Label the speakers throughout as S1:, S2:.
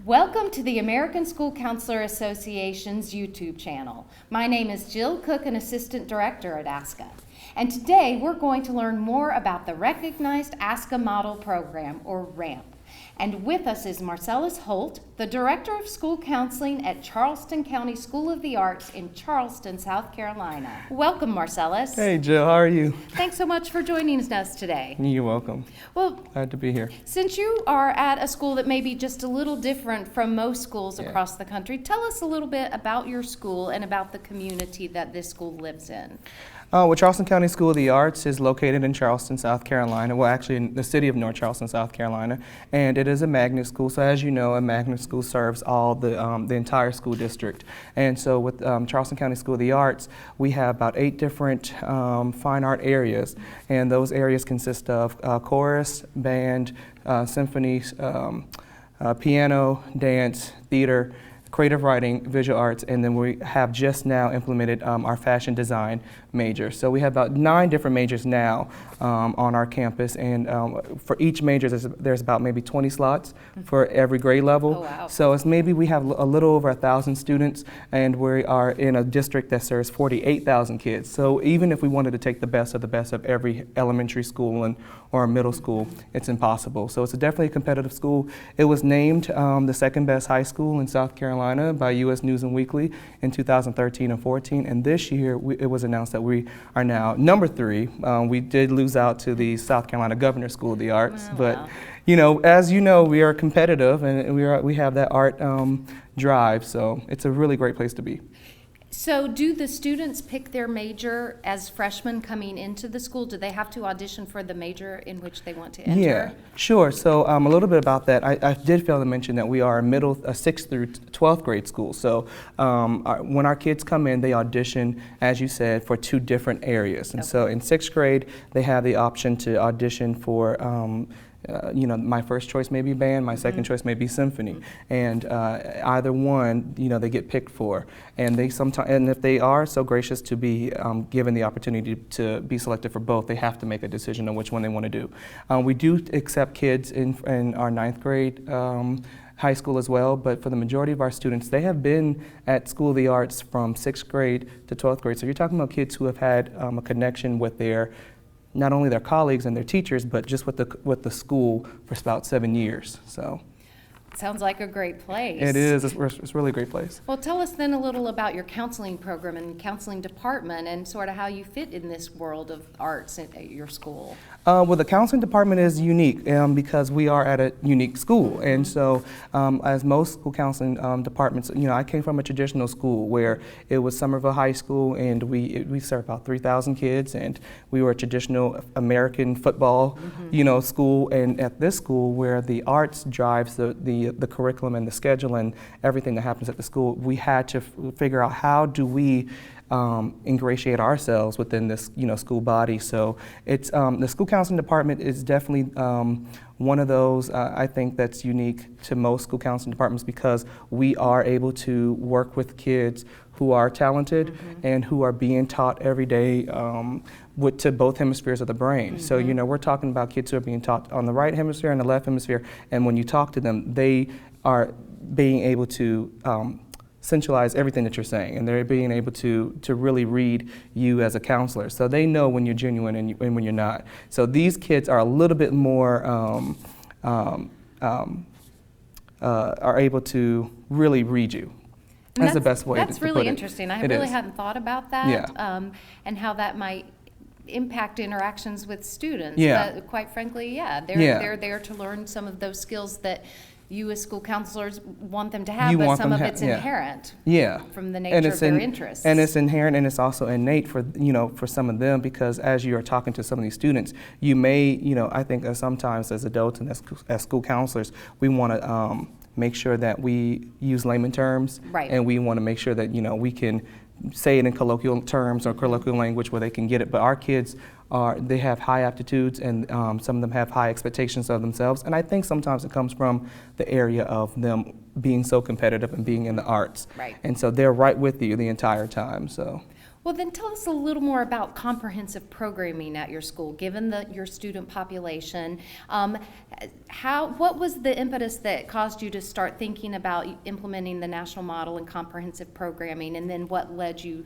S1: Welcome to the American School Counselor Association's YouTube channel. My name is Jill Cook, an Assistant Director at ASCA. And today we're going to learn more about the Recognized ASCA Model Program, or RAMP. And with us is Marcellus Holt, the Director of School Counseling at Charleston County School of the Arts in Charleston, South Carolina. Welcome, Marcellus.
S2: Hey, Jill, how are you?
S1: Thanks so much for joining us today.
S2: You're welcome.
S1: Well,
S2: glad to be here.
S1: Since you are at a school that may be just a little different from most schools across the country, tell us a little bit about your school and about the community that this school lives in.
S2: Well, Charleston County School of the Arts is located in Charleston, South Carolina. Well, actually in the city of North Charleston, South Carolina, and it is a magnet school. So, as you know, a magnet school serves all the entire school district. And so, with Charleston County School of the Arts, we have about 8 different fine art areas, and those areas consist of chorus, band, symphony, piano, dance, theater, creative writing, visual arts, and then we have just now implemented our fashion design major. So we have about 9 different majors now on our campus, and for each major there's about maybe 20 slots for every grade level.
S1: Oh, wow.
S2: So it's maybe we have a little over 1,000 students, and we are in a district that serves 48,000 kids. So even if we wanted to take the best of every elementary school or middle school, it's impossible. So it's definitely a competitive school. It was named the second best high school in South Carolina by U.S. News and Weekly in 2013 and 14, and this year it was announced that we are now number 3. We did lose out to the South Carolina Governor School of the Arts, but you know, as you know, we are competitive, and we have that art drive. So it's a really great place to be.
S1: So do the students pick their major as freshmen coming into the school? Do they have to audition for the major in which they want to enter?
S2: Yeah, sure. So a little bit about that. I did fail to mention that we are a 6th through 12th grade school. So when our kids come in, they audition, as you said, for 2 different areas. And so in 6th grade, they have the option to audition for you know, my first choice may be band, my second choice may be symphony, and either one, you know, they get picked for, and they sometimes, and if they are so gracious to be given the opportunity to be selected for both, they have to make a decision on which one they want to do. We do accept kids in our 9th grade high school as well, but for the majority of our students, they have been at School of the Arts from 6th grade to 12th grade. So you're talking about kids who have had a connection with not only their colleagues and their teachers, but just with the school for about 7 years. So
S1: sounds like a great place.
S2: it is. It's really a great place.
S1: Well, tell us then a little about your counseling program and counseling department and sort of how you fit in this world of arts at your school.
S2: Well, the counseling department is unique because we are at a unique school, and so as most school counseling departments, you know, I came from a traditional school where it was Somerville High School, and we served about 3,000 kids, and we were a traditional American football, you know, school. And at this school, where the arts drives the curriculum and the schedule and everything that happens at the school, we had to figure out how do we ingratiate ourselves within this, you know, school body. So it's the school counseling department is definitely one of those I think that's unique to most school counseling departments, because we are able to work with kids who are talented and who are being taught every day to both hemispheres of the brain. So, you know, we're talking about kids who are being taught on the right hemisphere and the left hemisphere, and when you talk to them, they are being able to centralize everything that you're saying, and they're being able to really read you as a counselor. So they know when you're genuine and when you're not. So these kids are a little bit more are able to really read you. That's the best way to put it.
S1: That's really interesting. I really hadn't thought about that, and how that might impact interactions with students.
S2: Yeah.
S1: But quite frankly, they're there to learn some of those skills that you as school counselors want them to have, but some of it's inherent from the nature of their interests.
S2: And it's inherent, and it's also innate for, you know, for some of them, because as you are talking to some of these students, you may, you know, I think sometimes as adults and as school counselors, we want to make sure that we use layman terms, and we want to make sure that, you know, we can say it in colloquial terms or colloquial language where they can get it. But our kids they have high aptitudes, and some of them have high expectations of themselves. And I think sometimes it comes from the area of them being so competitive and being in the arts. And so they're right with you the entire time. So.
S1: Well, then tell us a little more about comprehensive programming at your school, given your student population. What was the impetus that caused you to start thinking about implementing the national model and comprehensive programming, and then what led you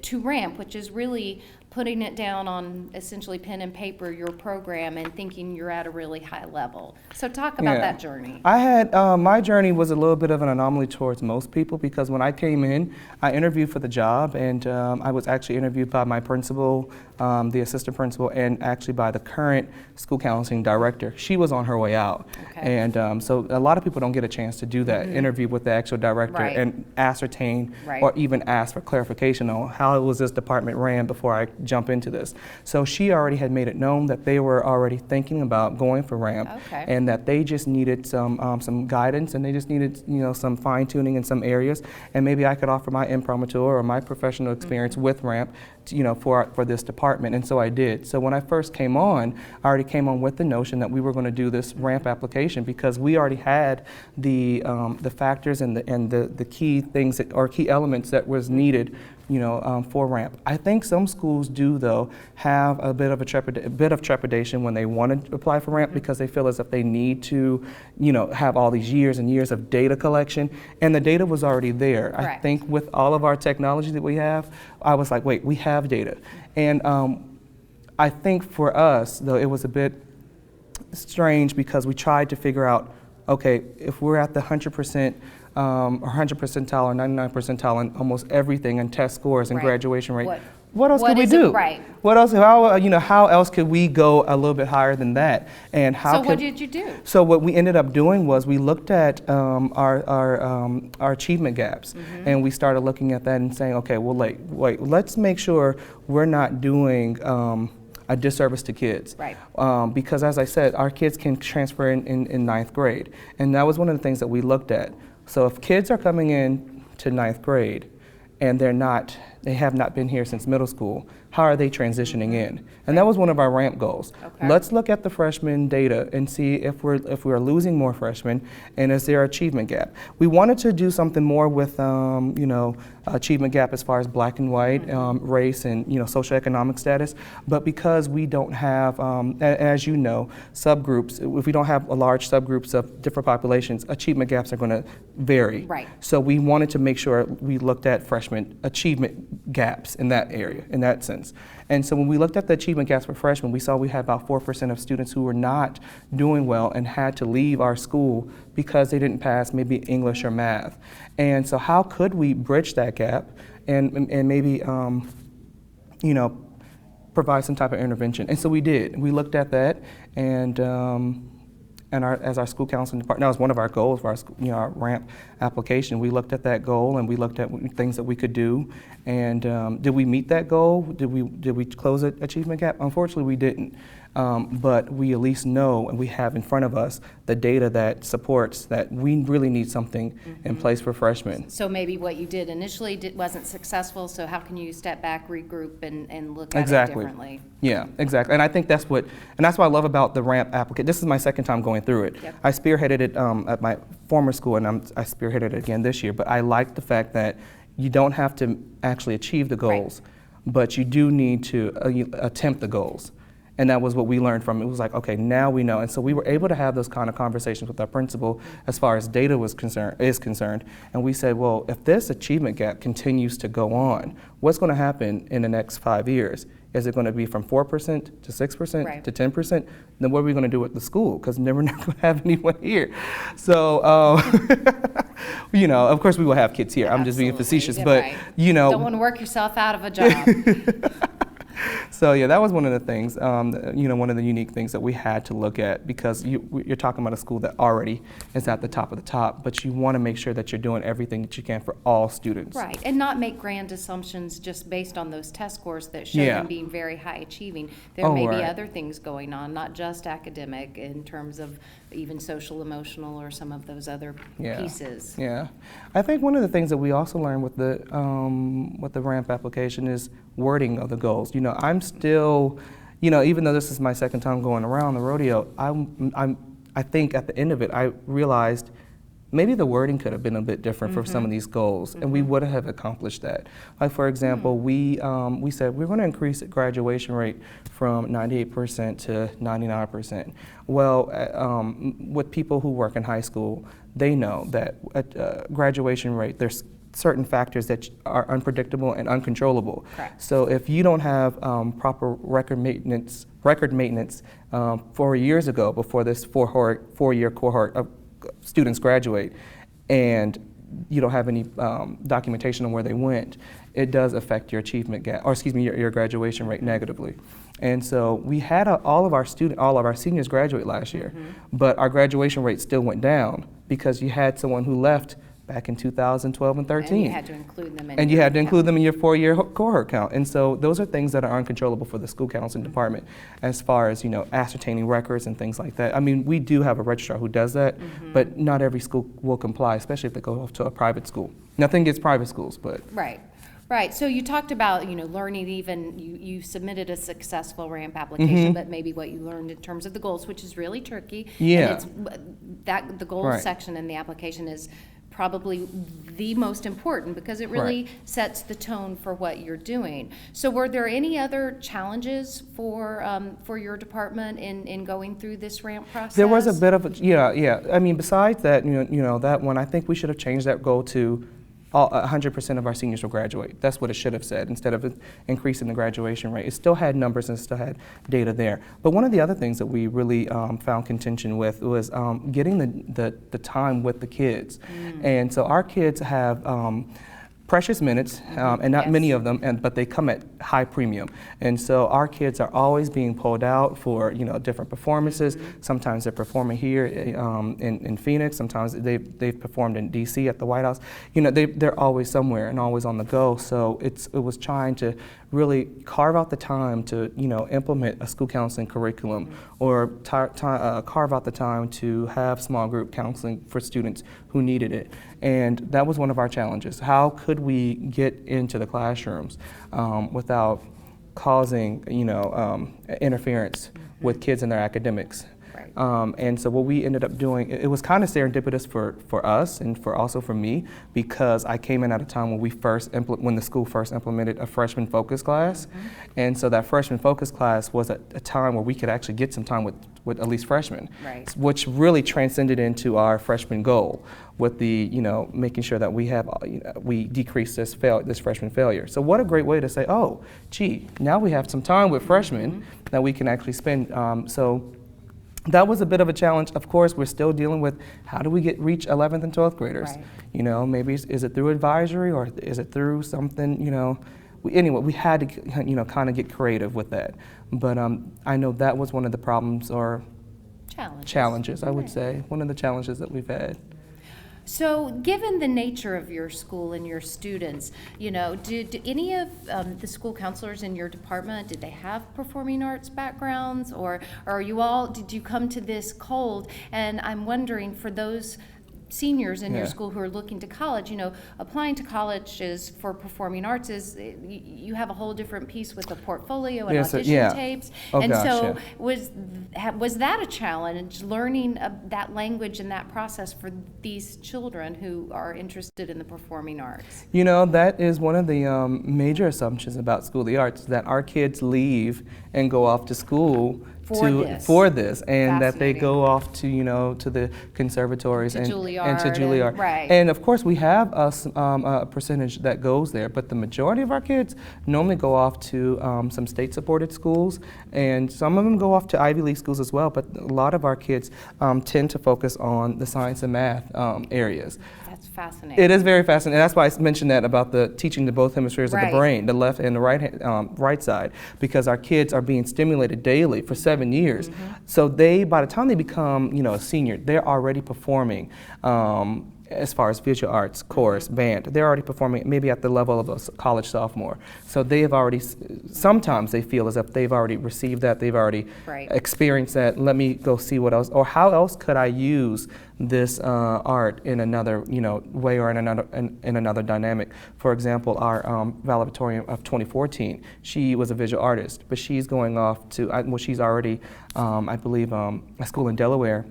S1: to RAMP, which is really putting it down on essentially pen and paper, your program, and thinking you're at a really high level. So talk about that journey.
S2: I had, my journey was a little bit of an anomaly towards most people, because when I came in, I interviewed for the job, and I was actually interviewed by my principal, the assistant principal, and actually by the current school counseling director. She was on her way out.
S1: Okay.
S2: And so a lot of people don't get a chance to do that, interview with the actual director and ascertain or even ask for clarification on how was this department ran before I jump into this. So she already had made it known that they were already thinking about going for RAMP, and that they just needed some guidance, and they just needed, you know, some fine tuning in some areas, and maybe I could offer my imprimatur or my professional experience with RAMP, you know, for this department. And so I did. So when I first came on, I already came on with the notion that we were going to do this RAMP application, because we already had the factors and the key things or key elements that was needed, you know, for RAMP. I think some schools do, though, have a bit of trepidation when they want to apply for RAMP, because they feel as if they need to, you know, have all these years and years of data collection, and the data was already there.
S1: Correct.
S2: I think with all of our technology that we have, I was like, wait, we have data. And I think for us, though, it was a bit strange, because we tried to figure out, okay, if we're at the 100% or 100 percentile or 99 percentile in almost everything, and test scores and graduation rate, what else could we do? What else? How else could we go a little bit higher than that? And how?
S1: So what did you do?
S2: So what we ended up doing was we looked at our achievement gaps, and we started looking at that and saying, okay, well, wait, let's make sure we're not doing a disservice to kids.
S1: Right.
S2: Because as I said, our kids can transfer in ninth grade, and that was one of the things that we looked at. So if kids are coming in to ninth grade and they have not been here since middle school, how are they transitioning in? And that was one of our RAMP goals.
S1: Okay.
S2: Let's look at the freshman data and see if we're losing more freshmen, and is there an achievement gap. We wanted to do something more with achievement gap as far as black and white, race, and socioeconomic status. But because we don't have, as you know, subgroups, if we don't have a large subgroups of different populations, achievement gaps are going to vary.
S1: Right.
S2: So we wanted to make sure we looked at freshman achievement gaps in that area, in that sense. And so when we looked at the achievement gaps for freshmen, we saw we had about 4% of students who were not doing well and had to leave our school because they didn't pass maybe English or math. And so how could we bridge that gap and maybe provide some type of intervention? And so we did. We looked at that, and as our school counseling department, that was one of our goals for our RAMP application. We looked at that goal, and we looked at things that we could do. And did we meet that goal? Did we close the achievement gap? Unfortunately, we didn't. But we at least know, and we have in front of us, the data that supports that we really need something in place for freshmen.
S1: So maybe what you did initially wasn't successful, so how can you step back, regroup, and look at it differently?
S2: Yeah, exactly. And I think that's what I love about the RAMP application. This is my second time going through it.
S1: Yep.
S2: I spearheaded it at my former school, and I spearheaded it again this year. But I like the fact that you don't have to actually achieve the goals, but you do need to attempt the goals. And that was what we learned from it. It was like, okay, now we know. And so we were able to have those kind of conversations with our principal as far as data is concerned. And we said, well, if this achievement gap continues to go on, what's going to happen in the next 5 years? Is it going to be from 4% to 6% to 10%? Then what are we going to do with the school? Because we're not going to have anyone here. So, of course we will have kids here. I'm just being facetious, but
S1: don't want to work yourself out of a job.
S2: So yeah, that was one of the things, one of the unique things that we had to look at, because you're talking about a school that already is at the top of the top, but you want to make sure that you're doing everything that you can for all students.
S1: Right, and not make grand assumptions just based on those test scores that show them being very high achieving. There may be other things going on, not just academic, in terms of even social, emotional, or some of those other pieces.
S2: Yeah, I think one of the things that we also learned with the RAMP application is wording of the goals. I'm still, even though this is my second time going around the rodeo, I think at the end of it, I realized maybe the wording could have been a bit different for some of these goals, and we would have accomplished that. Like for example, we said we're going to increase the graduation rate from 98% to 99%. Well, with people who work in high school, they know that at graduation rate, there's certain factors that are unpredictable and uncontrollable.
S1: Correct.
S2: So if you don't have proper record maintenance 4 years ago, before this four-year cohort of students graduate, and you don't have any documentation on where they went, it does affect your achievement gap, or excuse me, your graduation rate negatively. And so we had all of our seniors graduate last year, but our graduation rate still went down because you had someone who left back in 2012 and 13.
S1: And you had to include them in
S2: And you
S1: your
S2: had to include
S1: count.
S2: them in your four-year cohort count. And so those are things that are uncontrollable for the school counseling department as far as, ascertaining records and things like that. I mean, we do have a registrar who does that, but not every school will comply, especially if they go off to a private school. Nothing against private schools, but.
S1: Right. Right. So you talked about, learning you submitted a successful ramp application, but maybe what you learned in terms of the goals, which is really tricky.
S2: Yeah.
S1: And the goals
S2: Right.
S1: section in the application is probably the most important because it really sets the tone for what you're doing. So were there any other challenges for your department in going through this ramp process?
S2: There was a bit of yeah. I mean, besides that, that one, I think we should have changed that goal to 100% of our seniors will graduate. That's what it should have said instead of increasing the graduation rate. It still had numbers and still had data there. But one of the other things that we really found contention with was getting the time with the kids. And so our kids have precious minutes, and not many of them, but they come at high premium. And so our kids are always being pulled out for different performances. Sometimes they're performing here in Phoenix. Sometimes they've performed in D.C. at the White House. They're always somewhere and always on the go. So it was trying to really carve out the time to implement a school counseling curriculum, or carve out the time to have small group counseling for students who needed it. And that was one of our challenges. How could we get into the classrooms without causing interference with kids and their academics?
S1: Right.
S2: And so what we ended up doing, it was kind of serendipitous for us and also for me, because I came in at a time when the school first implemented a freshman focus class. And so that freshman focus class was a time where we could actually get some time with at least freshmen, which really transcended into our freshman goal with the, making sure that we decrease this freshman failure. So what a great way to say, oh, gee, now we have some time with freshmen that we can actually spend. So that was a bit of a challenge. Of course, we're still dealing with how do we reach 11th and 12th graders?
S1: Right.
S2: Maybe is it through advisory, or is it through something, anyway, we had to, kind of get creative with that. But I know that was one of the problems or challenges, I would say, one of the challenges that we've had.
S1: So, given the nature of your school and your students, did any of the school counselors in your department, did they have performing arts backgrounds, or did you come to this cold? And I'm wondering, for those seniors in your school who are looking to college, applying to colleges for performing arts is, you have a whole different piece with a portfolio and audition tapes. Was that a challenge, learning that language and that process for these children who are interested in the performing arts?
S2: That is one of the major assumptions about School of the Arts, that our kids leave and go off to school for this, and that they go off to to the conservatories and to Juilliard.
S1: Right.
S2: And of course we have a percentage that goes there, but the majority of our kids normally go off to some state-supported schools, and some of them go off to Ivy League schools as well. But a lot of our kids tend to focus on the science and math areas.
S1: That's fascinating.
S2: It is very fascinating. And that's why I mentioned that about the teaching to both hemispheres of the brain, the left and the right side, because our kids are being stimulated daily for 7 years. So by the time they become, a senior, they're already performing. As far as visual arts, chorus, band, they're already performing maybe at the level of a college sophomore. So they have already, sometimes they feel as if they've already received that, they've already experienced that. Let me go see what else, or how else could I use this art in another, way, or in another dynamic. For example, our valedictorian of 2014, she was a visual artist, but she's going off to, she's already, I believe, a school in Delaware,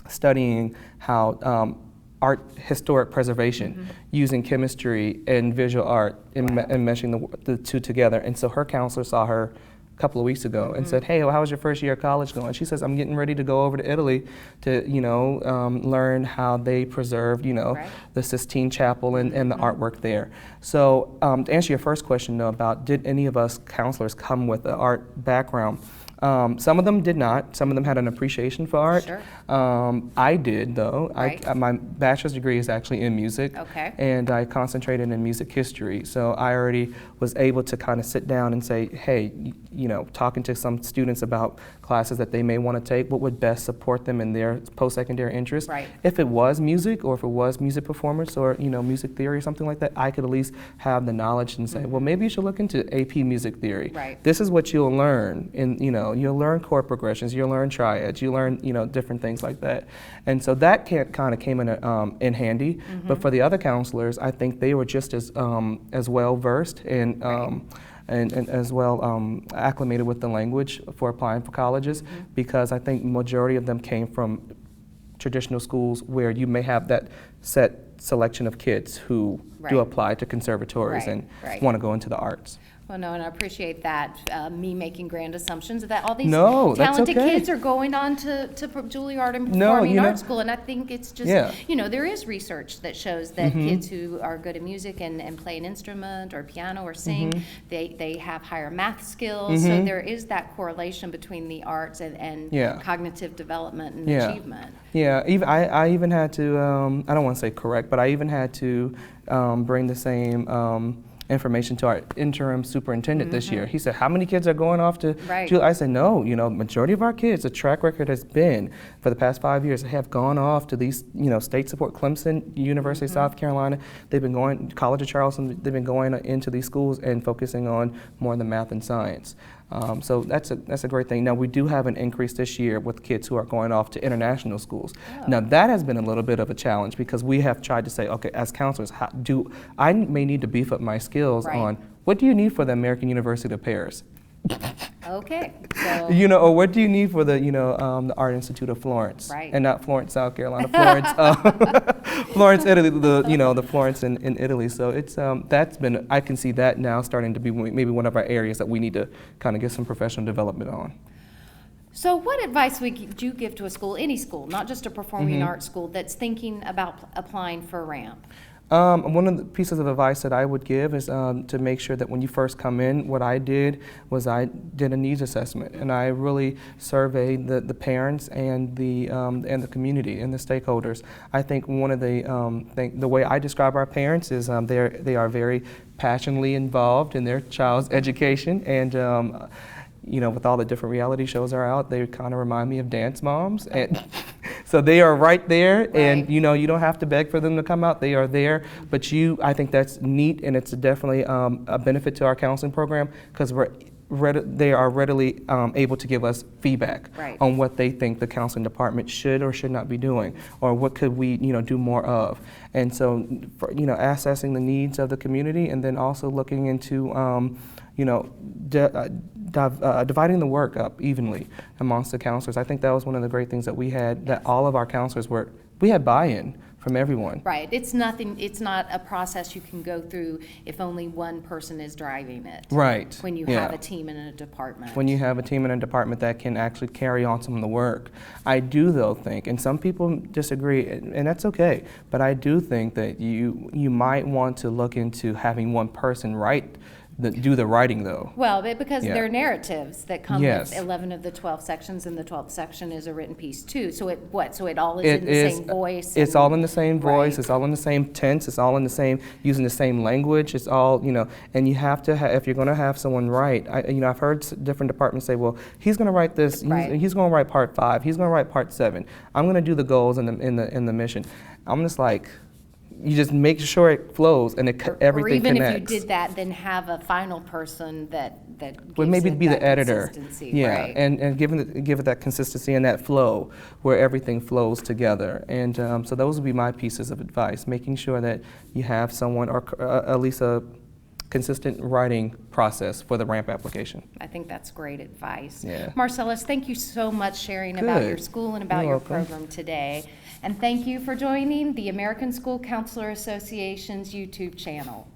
S2: studying how art historic preservation, using chemistry and visual art and, and meshing the two together. And so her counselor saw her a couple of weeks ago and said, hey, well, how was your first year of college going? She says, I'm getting ready to go over to Italy to, learn how they preserved, the Sistine Chapel and the artwork there. So to answer your first question, though, about did any of us counselors come with an art background? Some of them did not. Some of them had an appreciation for art.
S1: Sure.
S2: I did, though.
S1: Right.
S2: My bachelor's degree is actually in music.
S1: Okay.
S2: And I concentrated in music history. So I already was able to kind of sit down and say, hey, talking to some students about classes that they may want to take, what would best support them in their post-secondary interest.
S1: Right.
S2: If it was music, or if it was music performance, or music theory or something like that, I could at least have the knowledge and say, well, maybe you should look into AP music theory.
S1: Right.
S2: This is what you'll learn, and you'll learn chord progressions, you'll learn triads, you learn different things like that. And so that kind of came in handy. But for the other counselors, I think they were just as well versed and as well acclimated with the language for applying for colleges, because I think majority of them came from traditional schools where you may have that set selection of kids who do apply to conservatories and want to go into the arts.
S1: Well, no, and I appreciate that, me making grand assumptions that all these
S2: that's
S1: talented
S2: okay.
S1: kids are going on to Juilliard and performing art school, and I think it's just, there is research that shows that kids who are good at music and play an instrument or piano or sing, they have higher math skills, so there is that correlation between the arts and cognitive development and achievement.
S2: Yeah, I even had to, I don't want to say correct, but I even had to bring the same information to our interim superintendent this year. He said, how many kids are going off to Juilliard? I said, no, majority of our kids, the track record has been, for the past 5 years, have gone off to these, state support, Clemson, University of South Carolina. They've been going, College of Charleston, they've been going into these schools and focusing on more of the math and science. So that's a great thing. Now, we do have an increase this year with kids who are going off to international schools. Now, that has been a little bit of a challenge, because we have tried to say, okay, as counselors, I may need to beef up my skills on what do you need for the American University of Paris?
S1: Okay. So.
S2: Or what do you need for the, the Art Institute of Florence, and not Florence, South Carolina, Florence, Florence, Italy, the Florence in Italy. So it's that's been, I can see that now starting to be maybe one of our areas that we need to kind of get some professional development on.
S1: So what advice would you give to a school, any school, not just a performing arts school, that's thinking about applying for a ramp?
S2: One of the pieces of advice that I would give is to make sure that when you first come in, what I did was I did a needs assessment, and I really surveyed the parents and the community and the stakeholders. I think one of the way I describe our parents is they are very passionately involved in their child's education, and with all the different reality shows that are out, they kind of remind me of dance moms. And so they are right there, and you don't have to beg for them to come out. They are there, but I think that's neat, and it's definitely a benefit to our counseling program, because they are readily able to give us feedback on what they think the counseling department should or should not be doing, or what could we do more of. And so assessing the needs of the community, and then also looking into dividing the work up evenly amongst the counselors. I think that was one of the great things that we had, that all of our counselors we had buy-in from everyone.
S1: Right. It's not a process you can go through if only one person is driving it.
S2: Right.
S1: When you have a team in a department.
S2: When you have a team in a department that can actually carry on some of the work. I do, though, think, and some people disagree, and that's okay, but I do think that you might want to look into having one person do the writing, though.
S1: Well, because there are narratives that come with 11 of the 12 sections, and the 12th section is a written piece too. So it all is in the same voice.
S2: It's all in the same voice. It's all in the same tense. It's all in the same, using the same language. It's all, and you have to if you're going to have someone write. I've heard different departments say, well, he's going to write this. He's going to write part 5. He's going to write part 7. I'm going to do the goals and the mission. I'm just like, you just make sure it flows and everything connects.
S1: Or even if you did that, then have a final person that gives
S2: would maybe
S1: it
S2: be
S1: that
S2: the editor. And give it that consistency and that flow where everything flows together. And so those would be my pieces of advice, making sure that you have someone, or at least a consistent writing process for the ramp application.
S1: I think that's great advice.
S2: Yeah.
S1: Marcellus, thank you so much sharing about your school and about your program today. And thank you for joining the American School Counselor Association's YouTube channel.